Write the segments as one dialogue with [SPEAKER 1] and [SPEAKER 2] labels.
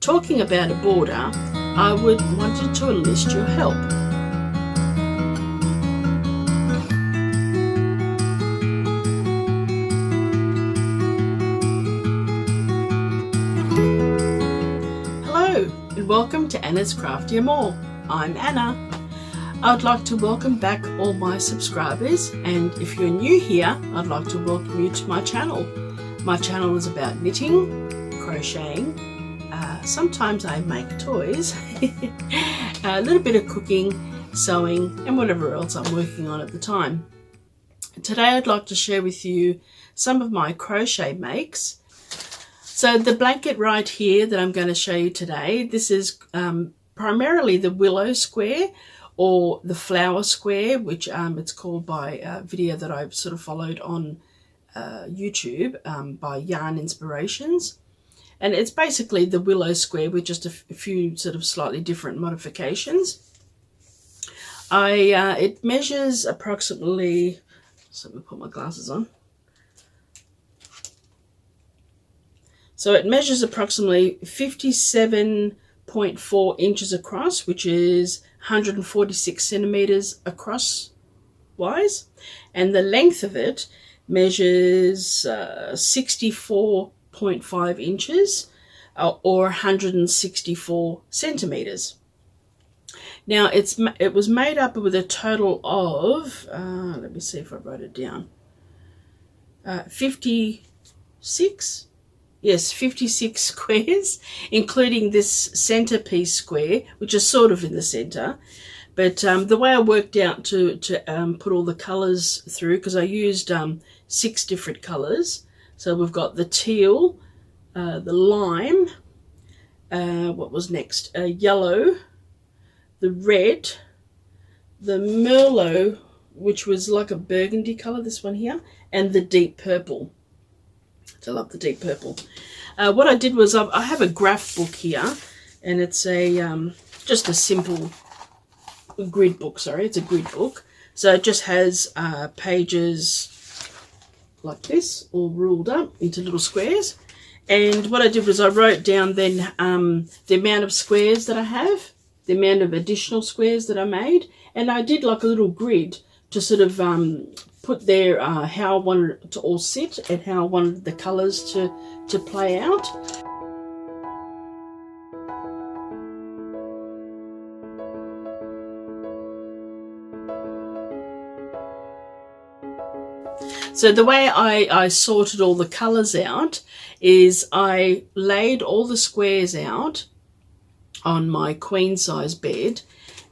[SPEAKER 1] Talking about a border, I wanted to enlist your help. Hello and welcome to Anna's Crafty More. I'm Anna. I would like to welcome back all my subscribers, and if you're new here, I'd like to welcome you to my channel. My channel is about knitting, crocheting, sometimes I make toys, a little bit of cooking, sewing, and whatever else I'm working on at the time. Today I'd like to share with you some of my crochet makes. So the blanket right here that I'm going to show you today, this is primarily the willow square or the flower square, which it's called by a video that I've sort of followed on YouTube by Yarnspirations. And it's basically the willow square with just a few sort of slightly different modifications. It measures approximately, so let me put my glasses on. So it measures approximately 57.4 inches across, which is 146 centimeters across wise. And the length of it measures 64.5 inches or 164 centimeters. Now it was made up with a total of let me see if I wrote it down, 56 squares, including this centerpiece square, which is sort of in the center. But the way I worked out to put all the colors through, because I used 6 different colors. So we've got the teal, the lime, what was next? Yellow, the red, the merlot, which was like a burgundy color, this one here, and the deep purple. I love the deep purple. What I did was I have a graph book here, and it's a just a simple grid book. Sorry, it's a grid book. So it just has pages like this, all ruled up into little squares. And what I did was I wrote down then the amount of squares that I have, the amount of additional squares that I made, and I did like a little grid to sort of put there how I wanted it to all sit and how I wanted the colours to play out. So the way I sorted all the colours out is I laid all the squares out on my queen size bed,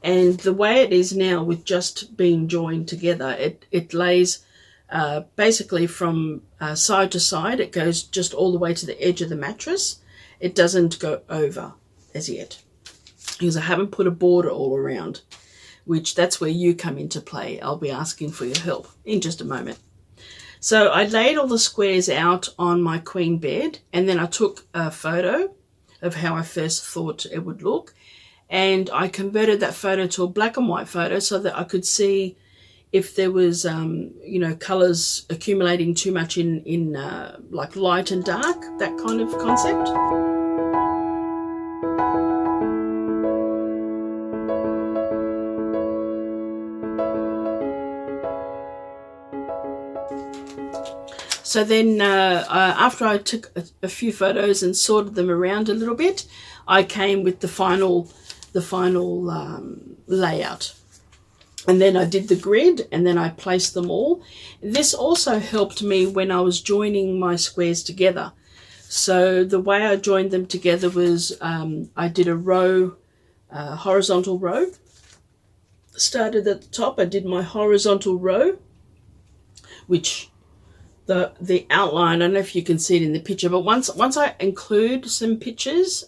[SPEAKER 1] and the way it is now with just being joined together, it lays basically from side to side. It goes just all the way to the edge of the mattress. It doesn't go over as yet, because I haven't put a border all around, which that's where you come into play. I'll be asking for your help in just a moment. So I laid all the squares out on my queen bed, and then I took a photo of how I first thought it would look, and I converted that photo to a black and white photo so that I could see if there was you know, colors accumulating too much in like light and dark, that kind of concept. So then after I took a few photos and sorted them around a little bit, I came with the final layout. And then I did the grid, and then I placed them all. This also helped me when I was joining my squares together. So the way I joined them together was I did a row, horizontal row. Started at the top, I did my horizontal row, which the outline, I don't know if you can see it in the picture, but once I include some pictures,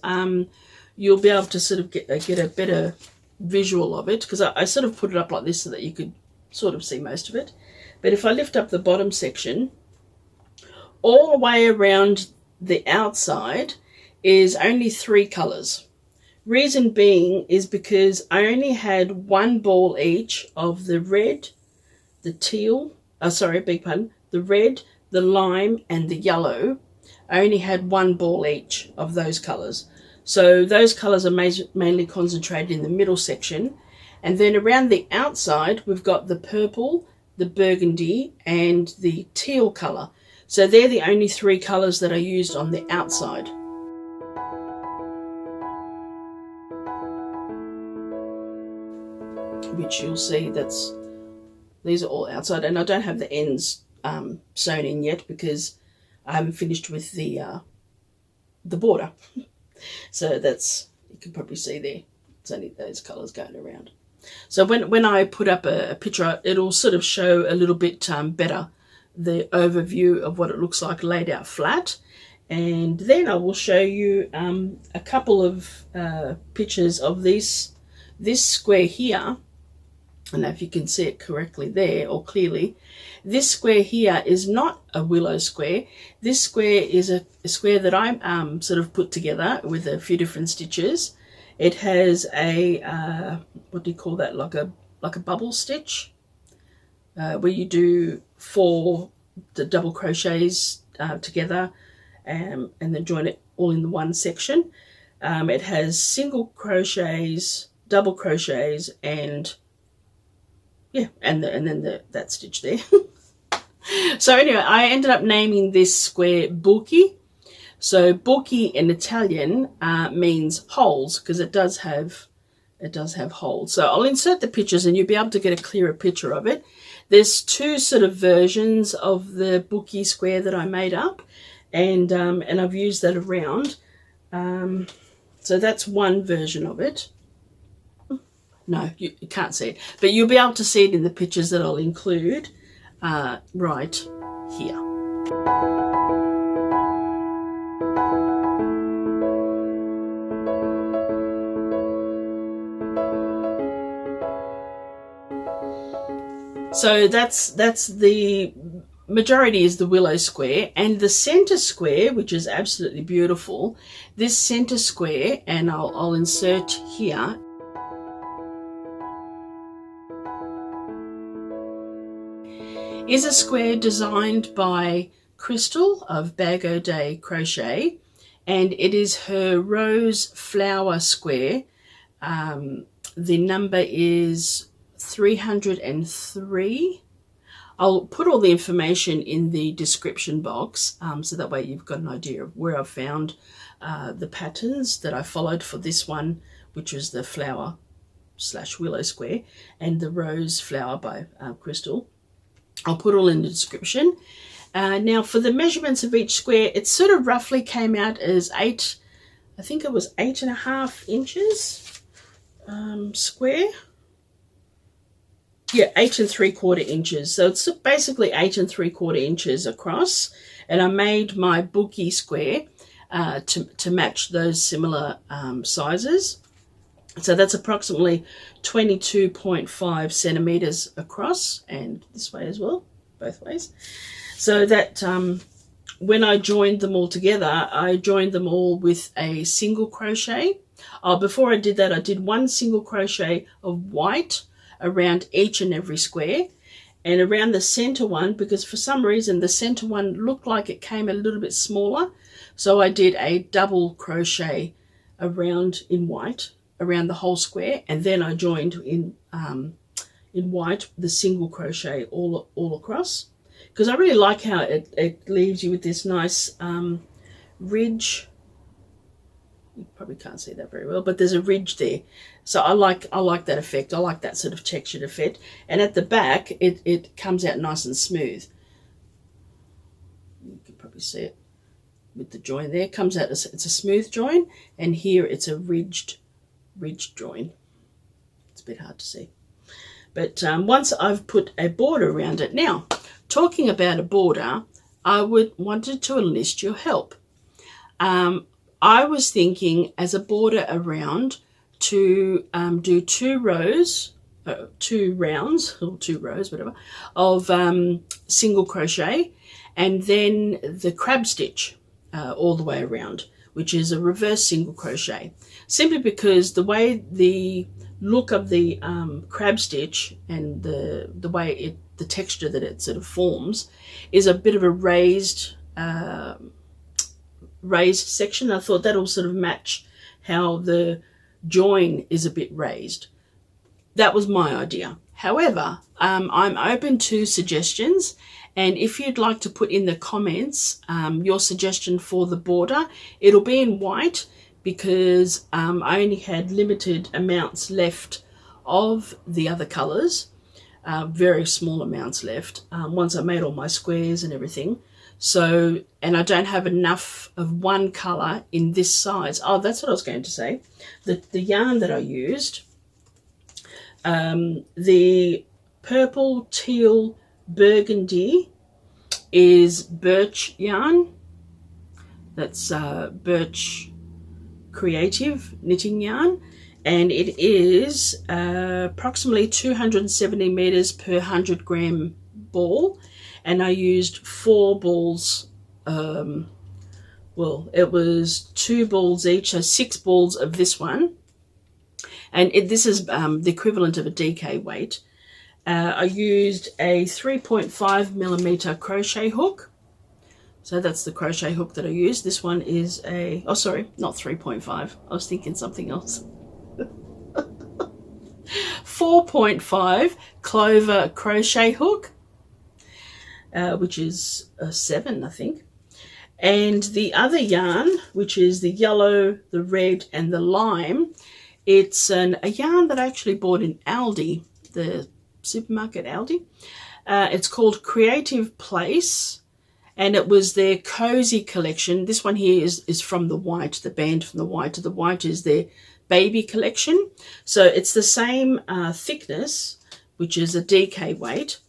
[SPEAKER 1] you'll be able to sort of get a better visual of it, because I sort of put it up like this so that you could sort of see most of it. But if I lift up the bottom section, all the way around the outside is only 3 colors. Reason being is because I only had 1 ball each of the red, the teal, the red, the lime and the yellow. I only had 1 ball each of those colors. So those colours are mainly concentrated in the middle section. And then around the outside, we've got the purple, the burgundy, and the teal colour. So they're the only three colours that are used on the outside. Which you'll see these are all outside, and I don't have the ends sewn in yet because I haven't finished with the border. So that's, you can probably see there, it's only those colours going around. So when I put up a picture, it'll sort of show a little bit better the overview of what it looks like laid out flat. And then I will show you a couple of pictures of this square here. I don't know if you can see it correctly there or clearly. This square here is not a willow square. This square is a square that I sort of put together with a few different stitches. It has a what do you call that? Like a bubble stitch, where you do 4 double crochets together, and then join it all in the one section. It has single crochets, double crochets, and then that stitch there. So anyway, I ended up naming this square Booki. So Booki in Italian means holes, because it does have holes. So I'll insert the pictures and you'll be able to get a clearer picture of it. There's 2 sort of versions of the Booki square that I made up, and I've used that around. So that's one version of it. No, you can't see it, but you'll be able to see it in the pictures that I'll include right here. So that's the majority is the willow square, and the center square, which is absolutely beautiful. This center square, and I'll insert here, is a square designed by Crystal of Bagoday Crochet, and it is her rose flower square. The number is 303. I'll put all the information in the description box, so that way you've got an idea of where I've found the patterns that I followed for this one, which was the flower / willow square, and the rose flower by Crystal. I'll put all in the description. Now for the measurements of each square, it sort of roughly came out as 8, I think it was 8.5 inches square. Yeah, 8 3/4 inches. So it's basically 8 3/4 inches across. And I made my Booki square to match those similar sizes. So that's approximately 22.5 centimeters across, and this way as well, both ways. So that when I joined them all together, I joined them all with a single crochet. Before I did that, I did 1 single crochet of white around each and every square, and around the center one, because for some reason the center one looked like it came a little bit smaller, so I did a double crochet around in white around the whole square, and then I joined in white the single crochet all across, because I really like how it leaves you with this nice ridge. You probably can't see that very well, but there's a ridge there. So I like that effect. I like that sort of textured effect. And at the back, it comes out nice and smooth. You can probably see it with the join there. It comes out, it's a smooth join, and here it's a ridged join. It's a bit hard to see. But once I've put a border around it. Now, talking about a border, I wanted to enlist your help. I was thinking as a border around to do 2 rows, 2 rounds, or 2 rows, whatever, of single crochet, and then the crab stitch all the way around, which is a reverse single crochet. Simply because the way the look of the crab stitch and the way the texture that it sort of forms is a bit of a raised section. I thought that'll sort of match how the join is a bit raised. That was my idea. However, I'm open to suggestions, and if you'd like to put in the comments your suggestion for the border, it'll be in white because I only had limited amounts left of the other colours, very small amounts left once I made all my squares and everything. So, and I don't have enough of one colour in this size. Oh, that's what I was going to say. The yarn that I used, the purple, teal, burgundy is birch yarn. That's birch creative knitting yarn, and it is approximately 270 meters per 100 gram ball, and I used 4 balls. Well, it was 2 balls each, so 6 balls of this one. And this is the equivalent of a DK weight. I used a 3.5 millimeter crochet hook. So that's the crochet hook that I used. This one is a, oh sorry, not 3.5. I was thinking something else. 4.5 clover crochet hook, which is a 7, I think. And the other yarn, which is the yellow, the red, and the lime, it's a yarn that I actually bought in Aldi, the supermarket Aldi. It's called Creative Place, and it was their cozy collection. This one here is from the white, the band from the white. The white is their baby collection. So it's the same thickness, which is a DK weight,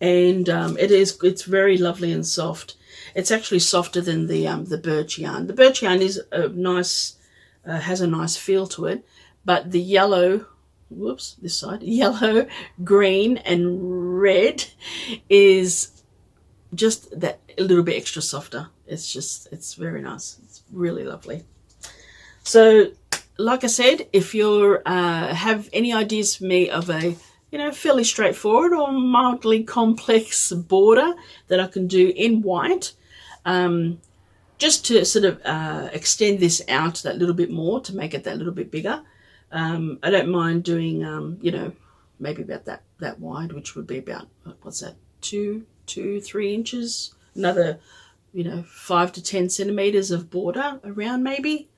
[SPEAKER 1] and it's very lovely and soft. It's actually softer than the birch yarn. The birch yarn is a nice. Has a nice feel to it, but the yellow, whoops, this side, yellow, green, and red is just that a little bit extra softer. It's very nice. It's really lovely. So, like I said, if you have any ideas for me of a fairly straightforward or mildly complex border that I can do in white, just to sort of extend this out that little bit more to make it that little bit bigger. I don't mind doing, maybe about that wide, which would be about, what's that, 3 inches, another, 5 to 10 centimeters of border around maybe.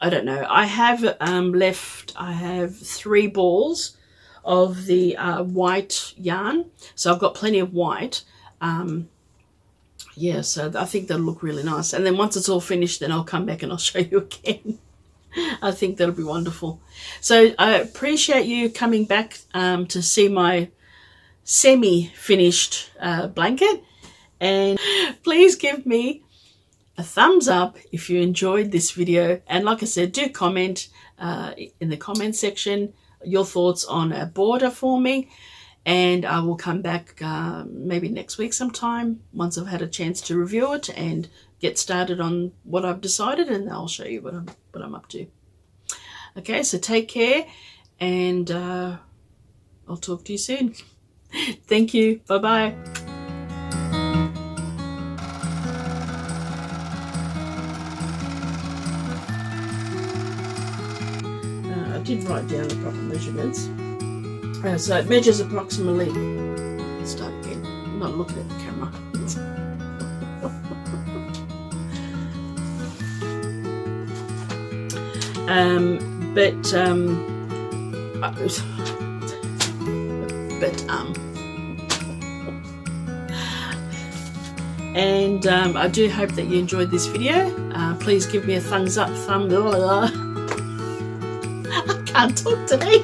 [SPEAKER 1] I don't know. I have I have 3 balls of the white yarn, so I've got plenty of white. Yeah, so I think that'll look really nice. And then once it's all finished, then I'll come back and I'll show you again. I think that'll be wonderful. So I appreciate you coming back to see my semi-finished blanket. And please give me a thumbs up if you enjoyed this video. And like I said, do comment in the comment section your thoughts on a border for me. And I will come back maybe next week sometime once I've had a chance to review it and get started on what I've decided, and I'll show you what I'm up to. Okay, so take care, and I'll talk to you soon. Thank you. Bye-bye. I did write down the proper measurements. So it measures approximately, let's start again, I'm not looking at the camera. And I do hope that you enjoyed this video. Please give me a thumbs up, I can't talk today.